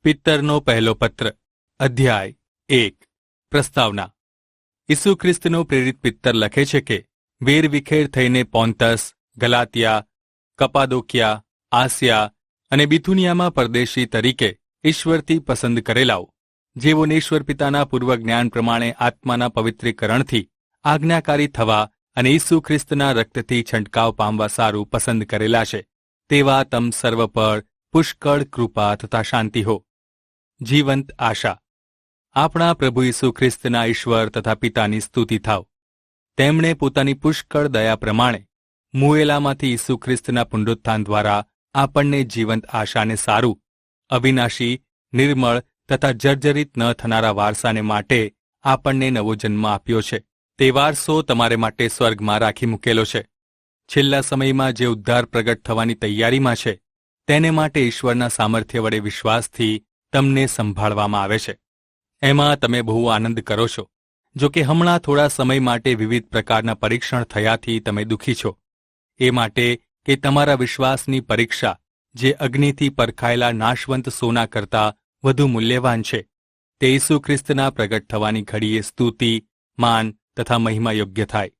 પિત્તરનો પહેલો પત્ર અધ્યાય 1 પ્રસ્તાવના ઈસુ ખ્રિસ્તનો પ્રેરિત પિત્તર લખે છે કે વેરવિખેર થઈને પોન્તસ, ગલાતિયા, કપાદોકિયા, આસિયા અને બિથુનિયામાં પરદેશી તરીકે ઈશ્વરથી પસંદ કરેલાઓ, જેઓને ઈશ્વર પિતાના પૂર્વ જ્ઞાન પ્રમાણે આત્માના પવિત્રીકરણથી આજ્ઞાકારી થવા અને ઈસુ ખ્રિસ્તના રક્તથી છંટકાવ પામવા સારું પસંદ કરેલા છે, તેવા તમ સર્વ પર પુષ્કળ કૃપા તથા શાંતિ હો. જીવંત આશા. આપણા પ્રભુ ઈસુ ખ્રિસ્તના ઈશ્વર તથા પિતાની સ્તુતિ થાવ. તેમણે પોતાની પુષ્કળ દયા પ્રમાણે મુએલામાંથી ઈસુ ખ્રિસ્તના પુનરુત્થાન દ્વારા આપણને જીવંત આશાને સારું, અવિનાશી, નિર્મળ તથા જર્જરિત ન થનારા વારસાને માટે આપણને નવો જન્મ આપ્યો છે. તે વારસો તમારે માટે સ્વર્ગમાં રાખી મૂકેલો છે. છેલ્લા સમયમાં જે ઉદ્ધાર પ્રગટ થવાની તૈયારીમાં છે, તેને માટે ઈશ્વરના સામર્થ્ય વડે વિશ્વાસથી તમને સંભાળવામાં આવે છે. એમાં તમે બહુ આનંદ કરો છો. જો કે હમણાં થોડા સમય માટે વિવિધ પ્રકારના પરીક્ષણ થયાથી તમે દુઃખી છો, એ માટે કે તમારા વિશ્વાસની પરીક્ષા, જે અગ્નિથી પરખાયેલા નાશવંત સોના કરતાં વધુ મૂલ્યવાન છે, તે ઈસુ ખ્રિસ્તના પ્રગટ થવાની ઘડીએ સ્તુતિ, માન તથા મહિમા યોગ્ય થાય.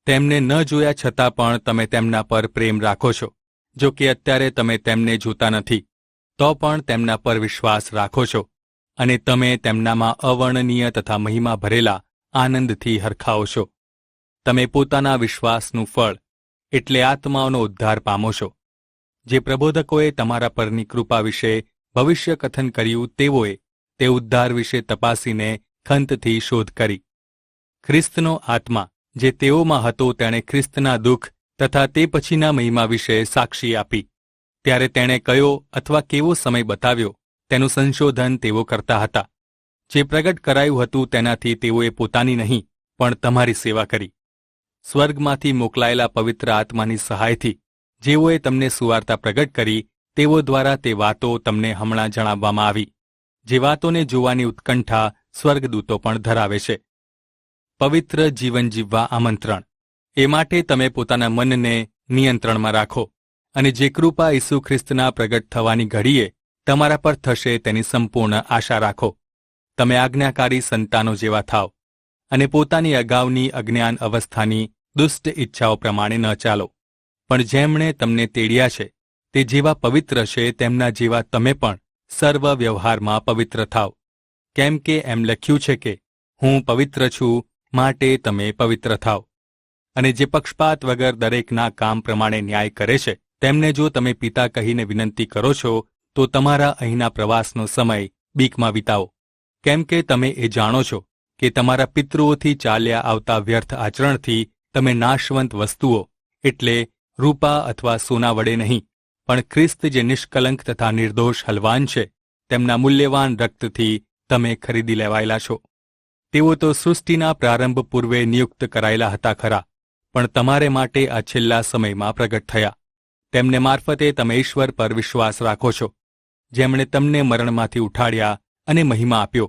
તેમને ન જોયા છતાં પણ તમે તેમના પર પ્રેમ રાખો છો. જો કે અત્યારે તમે તેમને જોતા નથી, તો પણ તેમના પર વિશ્વાસ રાખો છો, અને તમે તેમનામાં અવર્ણનીય તથા મહિમા ભરેલા આનંદથી હરખાઓ છો. તમે પોતાના વિશ્વાસનું ફળ, એટલે આત્માઓનો ઉદ્ધાર પામો છો. જે પ્રબોધકોએ તમારા પરની કૃપા વિશે ભવિષ્ય કથન કર્યું, તેઓએ તે ઉદ્ધાર વિશે તપાસીને ખંતથી શોધ કરી. ખ્રિસ્તનો આત્મા જે તેઓમાં હતો, તેણે ખ્રિસ્તના દુઃખ તથા તે પછીના મહિમા વિશે સાક્ષી આપી. ત્યારે તેણે કયો અથવા કેવો સમય બતાવ્યો, તેનું સંશોધન તેઓ કરતા હતા. જે પ્રગટ કરાયું હતું તેનાથી તેઓએ પોતાની નહીં, પણ તમારી સેવા કરી. સ્વર્ગમાંથી મોકલાયેલા પવિત્ર આત્માની સહાયથી જેઓએ તમને સુવાર્તા પ્રગટ કરી, તેઓ દ્વારા તે વાતો તમને હમણાં જણાવવામાં આવી, જે વાતોને જોવાની ઉત્કંઠા સ્વર્ગદૂતો પણ ધરાવે છે. પવિત્ર જીવન જીવવા આમંત્રણ. એ માટે તમે પોતાના મનને નિયંત્રણમાં રાખો, અને જે કૃપા ઈસુ ખ્રિસ્તના પ્રગટ થવાની ઘડીએ તમારા પર થશે તેની સંપૂર્ણ આશા રાખો. તમે આજ્ઞાકારી સંતાનો જેવા થાવ, અને પોતાની અગાઉની અજ્ઞાન અવસ્થાની દુષ્ટ ઈચ્છાઓ પ્રમાણે ન ચાલો, પણ જેમણે તમને તેડ્યા છે તે જેવા પવિત્ર છે, તેમના જેવા તમે પણ સર્વ વ્યવહારમાં પવિત્ર થાવ. કેમ કે એમ લખ્યું છે કે હું પવિત્ર છું, માટે તમે પવિત્ર થાવ. અને જે પક્ષપાત વગર દરેકના કામ પ્રમાણે ન્યાય કરે છે, તેમને જો તમે પિતા કહીને વિનંતી કરો છો, તો તમારા અહીંના પ્રવાસનો સમય બીકમાં વિતાવો. કેમ કે તમે એ જાણો છો કે તમારા પિતૃઓથી ચાલ્યા આવતા વ્યર્થ આચરણથી તમે નાશવંત વસ્તુઓ, એટલે રૂપા અથવા સોના વડે નહીં, પણ ખ્રિસ્ત જે નિષ્કલંક તથા નિર્દોષ હલવાન છે, તેમના મૂલ્યવાન રક્તથી તમે ખરીદી લેવાયેલા છો. તેઓ તો સૃષ્ટિના પ્રારંભ પૂર્વે નિયુક્ત કરાયેલા હતા ખરા, પણ તમારે માટે આ છેલ્લા સમયમાં પ્રગટ થયા. તેમને મારફતે તમે ઈશ્વર પર વિશ્વાસ રાખો છો, જેમણે તમને મરણમાંથી ઉઠાડ્યા અને મહિમા આપ્યો,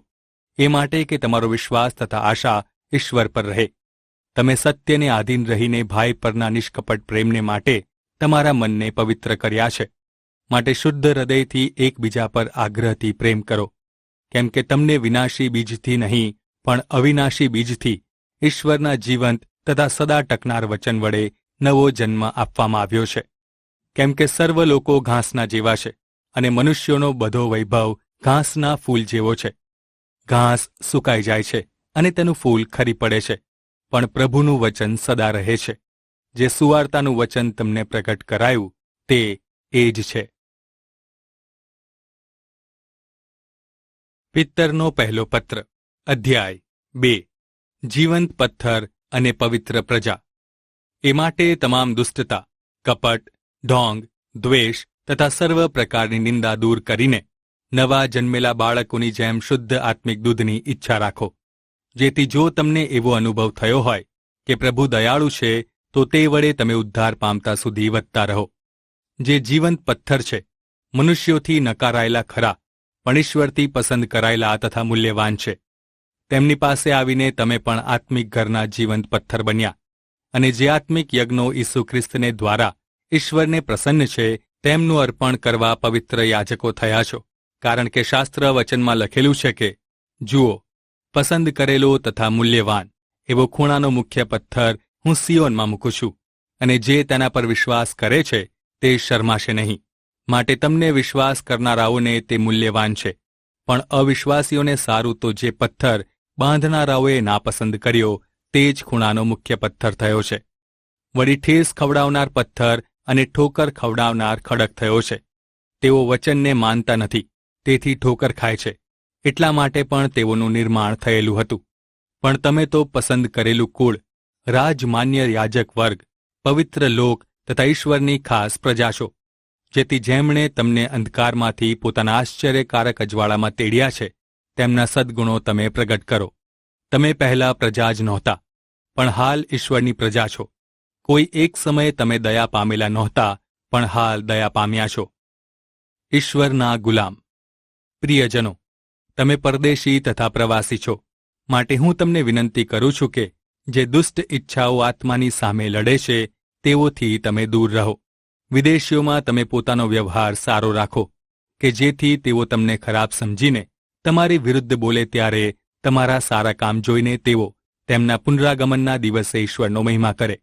એ માટે કે તમારો વિશ્વાસ તથા આશા ઈશ્વર પર રહે. તમે સત્યને આધીન રહીને ભાઈ પરના નિષ્કપટ પ્રેમને માટે તમારા મનને પવિત્ર કર્યા છે. માટે શુદ્ધ હૃદયથી એકબીજા પર આગ્રહથી પ્રેમ કરો, કેમ કે તમને વિનાશી બીજથી નહીં, પણ અવિનાશી બીજથી ઈશ્વરના જીવંત તથા સદા ટકનાર વચન વડે નવો જન્મ આપવામાં આવ્યો છે. કેમ કે સર્વ લોકો ઘાસના જેવા છે, અને મનુષ્યોનો બધો વૈભવ ઘાસના ફૂલ જેવો છે. ઘાસ સુકાઈ જાય છે અને તેનું ફૂલ ખરી પડે છે, પણ પ્રભુનું વચન સદા રહે છે. જે સુવાર્તાનું વચન તમને પ્રગટ કરાયું, તે એ જ છે. પિત્તરનો પહેલો પત્ર અધ્યાય 2 જીવંત પથ્થર અને પવિત્ર પ્રજા. એ માટે તમામ દુષ્ટતા, કપટ, ઢોંગ, દ્વેષ તથા સર્વ પ્રકારની નિંદા દૂર કરીને નવા જન્મેલા બાળકોની જેમ શુદ્ધ આત્મિક દૂધની ઈચ્છા રાખો, જેથી જો તમને એવો અનુભવ થયો હોય કે પ્રભુ દયાળુ છે, તો તે વડે તમે ઉદ્ધાર પામતા સુધી વધતા રહો. જે જીવંત પથ્થર છે, મનુષ્યોથી નકારાયેલા ખરા, પણ ઈશ્વરથી પસંદ કરાયેલા તથા મૂલ્યવાન છે. તેમની પાસે આવીને તમે પણ આત્મિક ઘરના જીવંત પથ્થર બન્યા, અને જે આત્મિક યજ્ઞો ઈસુ ખ્રિસ્તને દ્વારા ઈશ્વરને પ્રસન્ન છે, તેમનું અર્પણ કરવા પવિત્ર યાજકો થયા છો. કારણ કે શાસ્ત્ર વચનમાં લખેલું છે કે, જુઓ, પસંદ કરેલો તથા મૂલ્યવાન એવો ખૂણાનો મુખ્ય પથ્થર હું સિયોનમાં મૂકું છું, અને જે તેના પર વિશ્વાસ કરે છે તે શરમાશે નહીં. માટે તમને વિશ્વાસ કરનારાઓને તે મૂલ્યવાન છે, પણ અવિશ્વાસીઓને સારું તો જે પથ્થર બાંધનારાઓએ નાપસંદ કર્યો તે જ ખૂણાનો મુખ્ય પથ્થર થયો છે. વળી ઠેસ ખવડાવનાર પથ્થર અને ઠોકર ખવડાવનાર ખડક થયો છે. તેઓ વચનને માનતા નથી, તેથી ઠોકર ખાય છે. એટલા માટે પણ તેઓનું નિર્માણ થયેલું હતું. પણ તમે તો પસંદ કરેલું કુળ, રાજમાન્ય યાજક વર્ગ, પવિત્ર લોક તથા ઈશ્વરની ખાસ પ્રજા છો, જેથી જેમણે તમને અંધકારમાંથી પોતાના આશ્ચર્યકારક અજવાળામાં તેડ્યા છે તેમના સદ્ગુણો તમે પ્રગટ કરો. તમે પહેલા પ્રજા જ નહોતા, પણ હાલ ઈશ્વરની પ્રજા છો. કોઈ એક સમયે તમે દયા પામેલા નહોતા, પણ હાલ દયા પામ્યા છો. ઈશ્વરના ગુલામ. પ્રિયજનો, તમે પરદેશી તથા પ્રવાસી છો, માટે હું તમને વિનંતી કરું છું કે જે દુષ્ટ ઈચ્છાઓ આત્માની સામે લડે છે તેઓથી તમે દૂર રહો. વિદેશીઓમાં તમે પોતાનો વ્યવહાર સારો રાખો, કે જેથી તેઓ તમને ખરાબ સમજીને તમારી વિરુદ્ધ બોલે ત્યારે તમારા સારા કામ જોઈને તેઓ તેમના પુનરાગમનના દિવસે ઈશ્વરનો મહિમા કરે.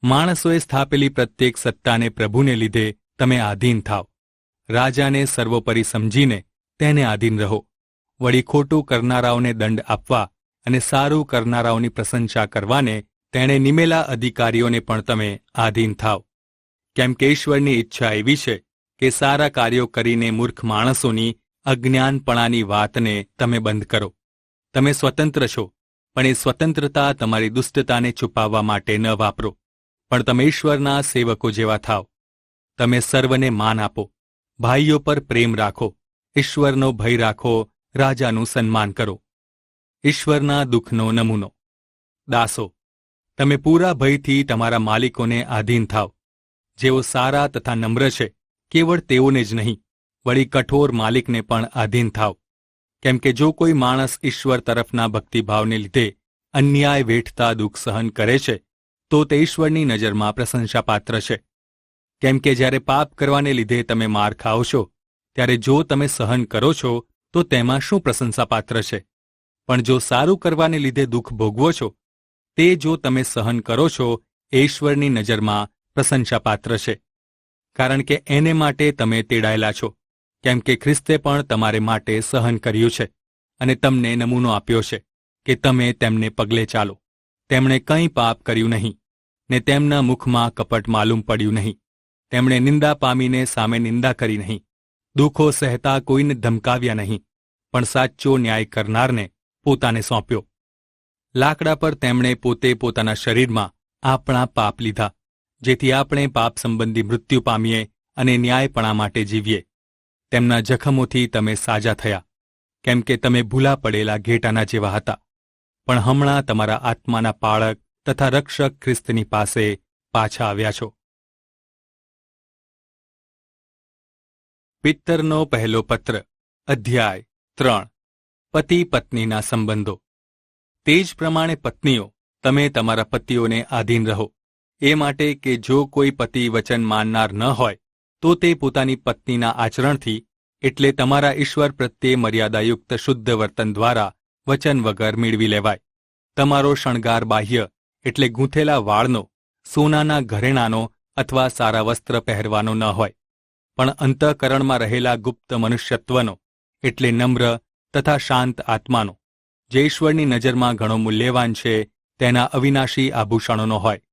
માણસોએ સ્થાપેલી પ્રત્યેક સત્તાને પ્રભુને લીધે તમે આધીન થાવ. રાજાને સર્વોપરી સમજીને તેને આધીન રહો. વળી ખોટું કરનારાઓને દંડ આપવા અને સારું કરનારાઓની પ્રશંસા કરવાને તેણે નિમેલા અધિકારીઓને પણ તમે આધીન થાવ. કેમ કે ઈશ્વરની ઈચ્છા એવી છે કે સારા કાર્યો કરીને મૂર્ખ માણસોની અજ્ઞાનપણાની વાતને તમે બંધ કરો. તમે સ્વતંત્ર છો, પણ એ સ્વતંત્રતા તમારી દુષ્ટતાને છુપાવવા માટે ન વાપરો, પણ તમે ઈશ્વરના સેવકો જેવા થાવ. તમે સર્વને માન આપો, ભાઈઓ પર પ્રેમ રાખો, ઈશ્વરનો ભય રાખો, રાજાનું સન્માન કરો. ઈશ્વરના દુઃખનો નમૂનો. દાસો, તમે પૂરા ભયથી તમારા માલિકોને આધીન થાવ, જેઓ સારા તથા નમ્ર છે. કેવળ તેઓને જ નહીં, વળી કઠોર માલિકને પણ આધીન થાવ. કેમ કે જો કોઈ માણસ ઈશ્વર તરફના ભક્તિભાવને લીધે અન્યાય વેઠતા દુઃખ સહન કરે છે, તો તે ઈશ્વરની નજરમાં પ્રશંસાપાત્ર છે. કેમ કે જ્યારે પાપ કરવાને લીધે તમે માર ખાઓ છો, ત્યારે જો તમે સહન કરો છો તો તેમાં શું પ્રશંસાપાત્ર છે? પણ જો સારું કરવાને લીધે દુઃખ ભોગવો છો, તે જો તમે સહન કરો છો એ ઈશ્વરની નજરમાં પ્રશંસાપાત્ર છે. કારણ કે એને માટે તમે તેડાયેલા છો, કેમ કે ખ્રિસ્તે પણ તમારે માટે સહન કર્યું છે અને તમને નમૂનો આપ્યો છે કે તમે તેમને પગલે ચાલો. તેમણે કંઈ પાપ કર્યું નહીં, ને તેમના મુખમાં કપટ માલુમ પડ્યું નહીં. તેમણે નિંદા પામીને સામે નિંદા કરી નહીં, દુઃખો સહેતા કોઈને ધમકાવ્યા નહીં, પણ સાચો ન્યાય કરનારને પોતાને સોંપ્યો. લાકડા પર તેમણે પોતે પોતાના શરીરમાં આપણા પાપ લીધા, જેથી આપણે પાપ સંબંધી મૃત્યુ પામીએ અને ન્યાયપણા માટે જીવીએ. તેમના જખમોથી તમે સાજા થયા, કેમ કે તમે ભૂલા પડેલા ઘેટાના જેવા હતા, પણ હમણાં તમારા આત્માના પાળક તથા રક્ષક ખ્રિસ્તની પાસે પાછા આવ્યા છો. પિત્તરનો પહેલો પત્ર, અધ્યાય 3. પતિ પત્નીના સંબંધો. તે જ પ્રમાણે પત્નીઓ, તમે તમારા પતિઓને આધીન રહો, એ માટે કે જો કોઈ પતિ વચન માનનાર ન હોય તો તે પોતાની પત્નીના આચરણથી, એટલે તમારા ઈશ્વર પ્રત્યે મર્યાદાયુક્ત શુદ્ધ વર્તન દ્વારા વચન વગર મેળવી લેવાય. તમારો શણગાર બાહ્ય એટલે ગૂંથેલા વાળનો, સોનાના ઘરેણાનો અથવા સારા વસ્ત્ર પહેરવાનો ન હોય, પણ અંતઃકરણમાં રહેલા ગુપ્ત મનુષ્યત્વનો, એટલે નમ્ર તથા શાંત આત્માનો, જે ઈશ્વરની નજરમાં ઘણો મૂલ્યવાન છે, તેના અવિનાશી આભૂષણોનો હોય.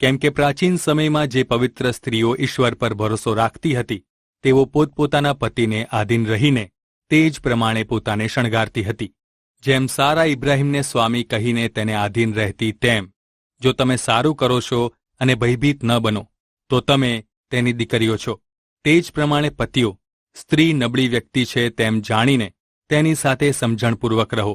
કેમ કે પ્રાચીન સમયમાં જે પવિત્ર સ્ત્રીઓ ઈશ્વર પર ભરોસો રાખતી હતી, તેઓ પોતપોતાના પતિને આધીન રહીને તે જ પ્રમાણે પોતાને શણગારતી હતી. જેમ સારા ઇબ્રાહીમને સ્વામી કહીને તેને આધીન રહેતી, તેમ જો તમે સારું કરો છો અને ભયભીત ન બનો, તો તમે તેની દીકરીઓ છો. તે જ પ્રમાણે પતિઓ, સ્ત્રી નબળી વ્યક્તિ છે તેમ જાણીને તેની સાથે સમજણપૂર્વક રહો.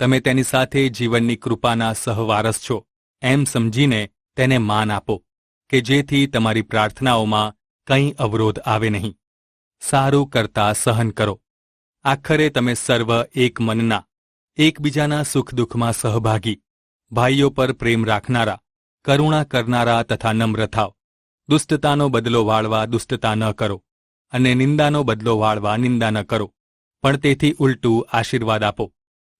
તમે તેની સાથે જીવનની કૃપાના સહવારસ છો એમ સમજીને તેને માન આપો, કે જેથી તમારી પ્રાર્થનાઓમાં કંઈ અવરોધ આવે નહીં. સારું કરતા સહન કરો. આખરે તમે સર્વ એક મનના, એકબીજાના સુખ દુઃખમાં સહભાગી, ભાઈઓ પર પ્રેમ રાખનારા, કરુણા કરનારા તથા નમ્ર થાવ. દુષ્ટતાનો બદલો વાળવા દુષ્ટતા ન કરો, અને નિંદાનો બદલો વાળવા નિંદા ન કરો, પણ તેથી ઉલટું આશીર્વાદ આપો,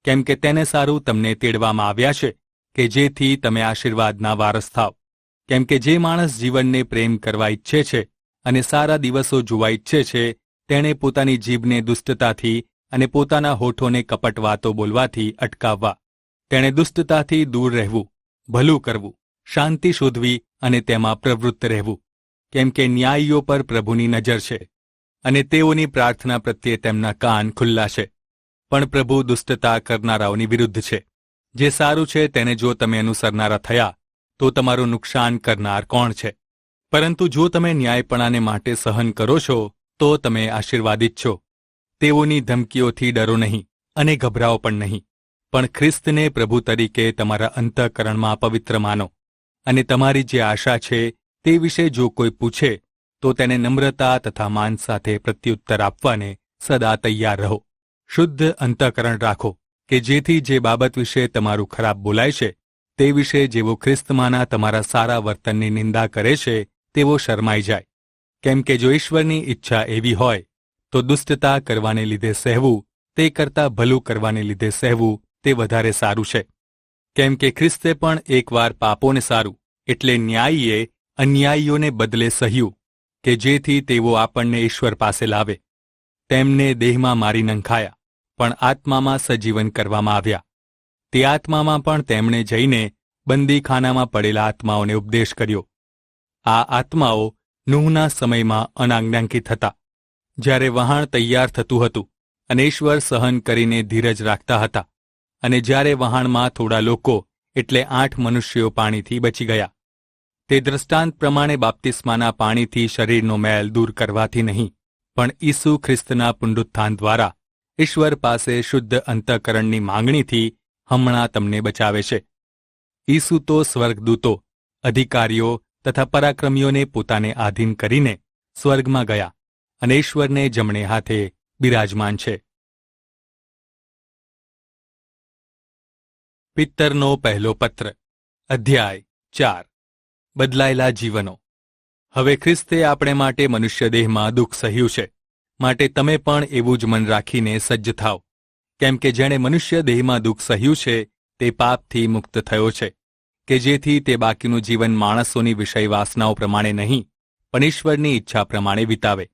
કેમ કે તેને સારું તમને તેડવામાં આવ્યા છે કે જેથી તમે આશીર્વાદના વારસ થાવ. કેમ કે જે માણસ જીવનને પ્રેમ કરવા ઈચ્છે છે અને સારા દિવસો જોવા ઈચ્છે છે, તેણે પોતાની જીભને દુષ્ટતાથી અને પોતાના હોઠોને કપટ વાતો બોલવાથી અટકાવવા. તેણે દુષ્ટતાથી દૂર રહેવું, ભલું કરવું, શાંતિ શોધવી અને તેમાં પ્રવૃત્ત રહેવું. કેમ કે ન્યાયીઓ પર પ્રભુની નજર છે અને તેઓની પ્રાર્થના પ્રત્યે તેમના કાન ખુલ્લા છે. પણ પ્રભુ દુષ્ટતા કરનારાઓની વિરુદ્ધ છે. જે સારું છે તેને જો તમે અનુસરનારા થયા તો તમારું નુકસાન કરનાર કોણ છે? પરંતુ જો તમે ન્યાયપણાને માટે સહન કરો છો તો તમે આશીર્વાદિત છો. તેઓની ધમકીઓથી ડરો નહીં અને ગભરાઓ પણ નહીં, પણ ખ્રિસ્તને પ્રભુ તરીકે તમારા અંતઃકરણમાં પવિત્ર માનો. અને તમારી જે આશા છે તે વિશે જો કોઈ પૂછે તો તેને નમ્રતા તથા માન સાથે પ્રત્યુત્તર આપવાને સદા તૈયાર રહો. શુદ્ધ અંતઃકરણ રાખો કે જેથી જે બાબત વિશે તમારું ખરાબ બોલાય છે તે વિશે જેવો ખ્રિસ્તમાંના તમારા સારા વર્તનની નિંદા કરે છે તેવો શરમાઈ જાય. કેમ કે જો ઈશ્વરની ઈચ્છા એવી હોય તો દુષ્ટતા કરવાને લીધે સહેવું તે કરતાં ભલું કરવાને લીધે સહેવું તે વધારે સારું છે. કેમ કે ખ્રિસ્તે પણ એકવાર પાપોને સારું એટલે ન્યાયીએ અન્યાયીઓને બદલે સહ્યું કે જેથી તેઓ આપણને ઈશ્વર પાસે લાવે. તેમને દેહમાં મારી નંખાયા પણ આત્મામાં સજીવન કરવામાં આવ્યા. તે આત્મામાં પણ તેમણે જઈને બંદીખાનામાં પડેલા આત્માઓને ઉપદેશ કર્યો. આ આત્માઓ નૂહના સમયમાં અનાજ્ઞાંકિત હતા, જ્યારે વહાણ તૈયાર થતું હતું અને ઈશ્વર સહન કરીને ધીરજ રાખતા હતા, અને જ્યારે વહાણમાં થોડા લોકો એટલે 8 મનુષ્યો પાણીથી બચી ગયા. તે દ્રષ્ટાંત પ્રમાણે બાપ્તિસ્માના પાણીથી શરીરનો મેલ દૂર કરવાથી નહીં, પણ ઈસુ ખ્રિસ્તના પુનરુત્થાન દ્વારા ઈશ્વર પાસે શુદ્ધ અંતઃકરણની માંગણીથી હમણાં તમને બચાવે છે. ઈસુ તો સ્વર્ગદૂતો, અધિકારીઓ તથા પરાક્રમીઓને પોતાને આધીન કરીને સ્વર્ગમાં ગયા અને ઈશ્વરને જમણે હાથે બિરાજમાન છે. પિત્તરનો પહેલો પત્ર, અધ્યાય 4. બદલાયેલા જીવનો. હવે ખ્રિસ્તે આપણે માટે મનુષ્ય દેહમાં દુઃખ સહ્યું છે, માટે તમે પણ એવું જ મન રાખીને સજ્જ થાવ. કેમ કે જેણે મનુષ્ય દેહમાં દુઃખ સહ્યું છે તે પાપથી મુક્ત થયો છે, કે જેથી તે બાકીનું જીવન માણસોની વિષય વાસનાઓ પ્રમાણે નહીં પણ ઈશ્વરની ઈચ્છા પ્રમાણે વિતાવે.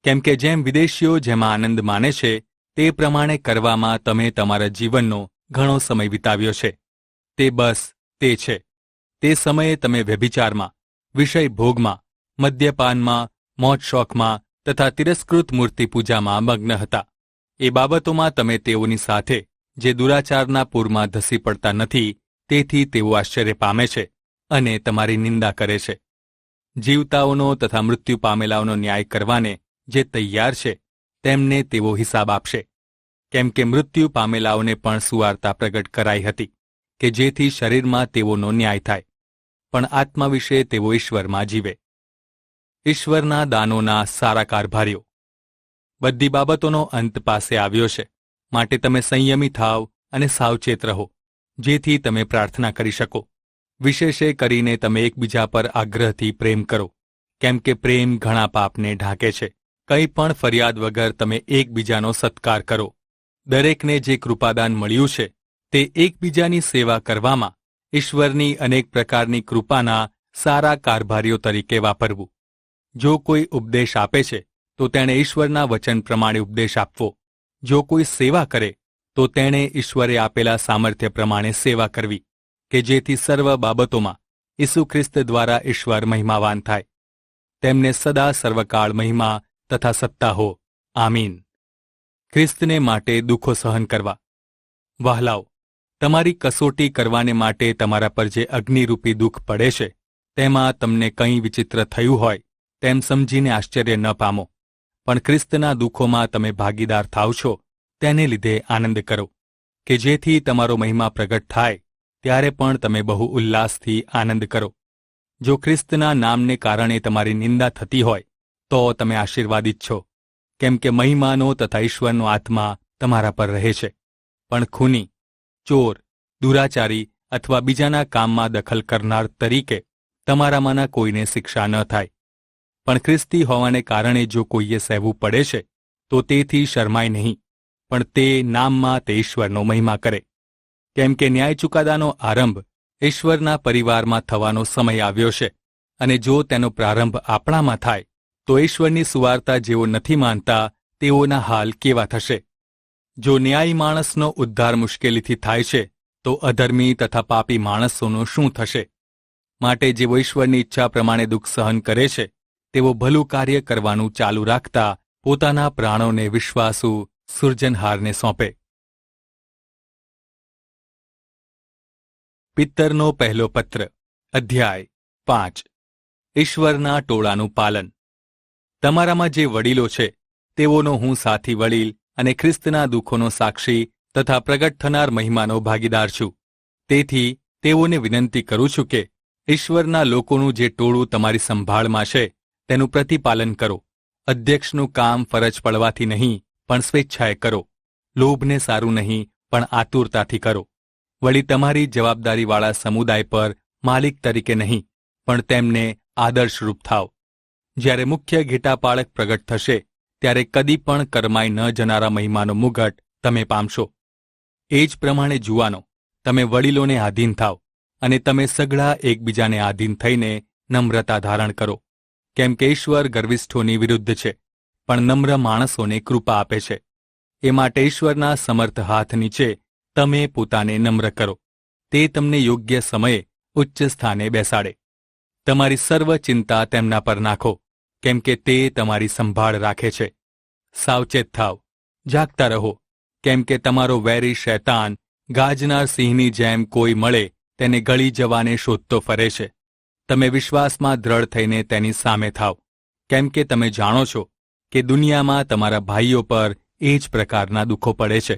કેમ કે જેમ વિદેશીઓ જેમાં આનંદ માને છે તે પ્રમાણે કરવામાં તમે તમારા જીવનનો ઘણો સમય વિતાવ્યો છે. તે બસ તે છે. તે સમયે તમે વ્યભિચારમાં, વિષય ભોગમાં, મદ્યપાનમાં, મોજ શોખમાં તથા તિરસ્કૃત મૂર્તિ પૂજામાં મગ્ન હતા. એ બાબતોમાં તમે તેઓની સાથે જે દુરાચારના પૂરમાં ધસી પડતા નથી, તેથી તેઓ આશ્ચર્ય પામે છે અને તમારી નિંદા કરે છે. જીવતાઓનો તથા મૃત્યુ પામેલાઓનો ન્યાય કરવાને જે તૈયાર છે તેમને તેઓ હિસાબ આપશે. કેમ કે મૃત્યુ પામેલાઓને પણ સુવાર્તા પ્રગટ કરાઈ હતી કે જેથી શરીરમાં તેઓનો ન્યાય થાય, પણ આત્મા વિશે તેઓ ઈશ્વરમાં જીવે. ઈશ્વરના દાનોના સારા કારભારીઓ. બધી બાબતોનો અંત પાસે આવ્યો છે, માટે તમે સંયમી થાવ અને સાવચેત રહો, જેથી તમે પ્રાર્થના કરી શકો. વિશેષે કરીને તમે એકબીજા પર આગ્રહથી પ્રેમ કરો, કેમ કે પ્રેમ ઘણા પાપને ઢાંકે છે. કંઈ પણ ફરિયાદ વગર તમે એકબીજાનો સત્કાર કરો. દરેકને જે કૃપાદાન મળ્યું છે તે એકબીજાની સેવા કરવામાં ઈશ્વરની અનેક પ્રકારની કૃપાના સારા કારભારીઓ તરીકે વાપરવું. જો કોઈ ઉપદેશ આપે છે તો તેણે ઈશ્વરના વચન પ્રમાણે ઉપદેશ આપવો. જો કોઈ સેવા કરે તો તેણે ઈશ્વરે આપેલા સામર્થ્ય પ્રમાણે સેવા કરવી, કે જેથી સર્વ બાબતોમાં ઈસુ ખ્રિસ્ત દ્વારા ઈશ્વર મહિમાવાન થાય. તેમને સદા સર્વકાળ મહિમા તથા સત્તા હો. આમીન. ખ્રિસ્તને માટે દુઃખો સહન કરવા. વહાલાઓ, તમારી કસોટી કરવાને માટે તમારા પર જે અગ્નિરૂપી દુઃખ પડે છે તેમાં તમને કંઈ વિચિત્ર થયું હોય તેમ સમજીને આશ્ચર્ય ન પામો, પણ ખ્રિસ્તના દુઃખોમાં તમે ભાગીદાર થાવ છો તેને લીધે આનંદ કરો, કે જેથી તમારો મહિમા પ્રગટ થાય ત્યારે પણ તમે બહુ ઉલ્લાસથી આનંદ કરો. જો ખ્રિસ્તના નામને કારણે તમારી નિંદા થતી હોય તો તમે આશીર્વાદિત છો, કેમ કે મહિમાનો તથા ઈશ્વરનો આત્મા તમારા પર રહે છે. પણ ખૂની, ચોર, દુરાચારી અથવા બીજાના કામમાં દખલ કરનાર તરીકે તમારામાંના કોઈને શિક્ષા ન થાય. પણ ખ્રિસ્તી હોવાને કારણે જો કોઈએ સહેવું પડે છે તો તેથી શરમાય નહીં, પણ તે નામમાં તે ઈશ્વરનો મહિમા કરે. કેમ કે ન્યાય ચુકાદાનો આરંભ ઈશ્વરના પરિવારમાં થવાનો સમય આવ્યો છે, અને જો તેનો પ્રારંભ આપણામાં થાય તો ઈશ્વરની સુવાર્તા જેઓ નથી માનતા તેઓના હાલ કેવા થશે. જો ન્યાયી માણસનો ઉદ્ધાર મુશ્કેલીથી થાય છે તો અધર્મી તથા પાપી માણસોનું શું થશે? માટે જેઓ ઈશ્વરની ઈચ્છા પ્રમાણે દુઃખ સહન કરે છે તેઓ ભલું કાર્ય કરવાનું ચાલુ રાખતા પોતાના પ્રાણોને વિશ્વાસુ સૃજનહારને સોંપે. પિત્તરનો પહેલો પત્ર, અધ્યાય 5. ઈશ્વરના ટોળાનું પાલન. તમારામાં જે વડીલો છે તેઓનો હું સાથી વડીલ અને ખ્રિસ્તના દુઃખોનો સાક્ષી તથા પ્રગટ થનાર મહિમાનો ભાગીદાર છું. તેથી તેઓને વિનંતી કરું છું કે ઈશ્વરના લોકોનું જે ટોળું તમારી સંભાળમાં છે તેનું પ્રતિપાલન કરો. અધ્યક્ષનું કામ ફરજ પડવાથી નહીં પણ સ્વેચ્છાએ કરો. લોભને સારું નહીં પણ આતુરતાથી કરો. વળી તમારી જવાબદારીવાળા સમુદાય પર માલિક તરીકે નહીં પણ તેમને આદર્શરૂપ થાવ. જ્યારે મુખ્ય ઘેટાપાળક પ્રગટ થશે ત્યારે કદી પણ કરમાઈ ન જનારા મહિમાનો મુગટ તમે પામશો. એ જ પ્રમાણે જુવાનો, તમે વડીલોને આધીન થાવ, અને તમે સઘળા એકબીજાને આધીન થઈને નમ્રતા ધારણ કરો. કેમ કે ઈશ્વર ગર્વિષ્ઠોની વિરુદ્ધ છે, પણ નમ્ર માણસોને કૃપા આપે છે. એ માટે ઈશ્વરના સમર્થ હાથ નીચે તમે પોતાને નમ્ર કરો. તે તમને યોગ્ય સમયે ઉચ્ચ સ્થાને બેસાડે. તમારી સર્વ ચિંતા તેમના પર નાખો, કેમ કે તે તમારી સંભાળ રાખે છે. સાવચેત થાવ, જાગતા રહો, કેમ કે તમારો વેરી શૈતાન ગાજનાર સિંહની જેમ કોઈ મળે તેને ગળી જવાને શોધતો ફરે છે. તમે વિશ્વાસમાં દ્રઢ થઈને તેની સામે થાવ, કેમ કે તમે જાણો છો કે દુનિયામાં તમારા ભાઈઓ પર એ જ પ્રકારના દુઃખો પડે છે.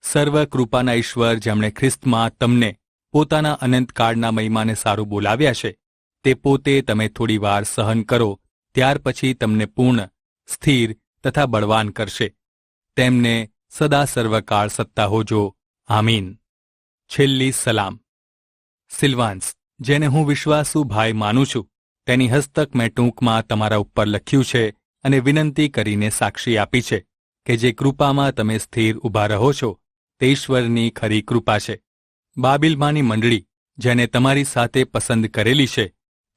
સર્વ કૃપાના ઈશ્વર જેમણે ખ્રિસ્તમાં તમને પોતાના અનંતકાળના મહિમાને સારું બોલાવ્યા છે, તે પોતે તમે થોડીવાર સહન કરો ત્યાર પછી તમને પૂર્ણ, સ્થિર તથા બળવાન કરશે. તેમને સદા સર્વકાળ સત્તા હોજો. આમીન. છેલ્લી સલામ. સિલ્વાન્સ, જેને હું વિશ્વાસુ ભાઈ માનું છું, તેની હસ્તક મેં ટૂંકમાં તમારા ઉપર લખ્યું છે અને વિનંતી કરીને સાક્ષી આપી છે કે જે કૃપામાં તમે સ્થિર ઊભા રહો છો તે ઈશ્વરની ખરી કૃપા છે. બાબિલમાંની મંડળી જેને તમારી સાથે પસંદ કરેલી છે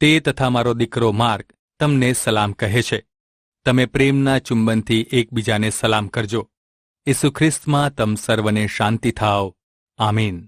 તે તથા મારો દીકરો માર્ક તમને સલામ કહે છે. તમે પ્રેમના ચુંબનથી એકબીજાને સલામ કરજો. ઈસુ ખ્રિસ્તમાં તમ સર્વને શાંતિ થાવ. આમીન.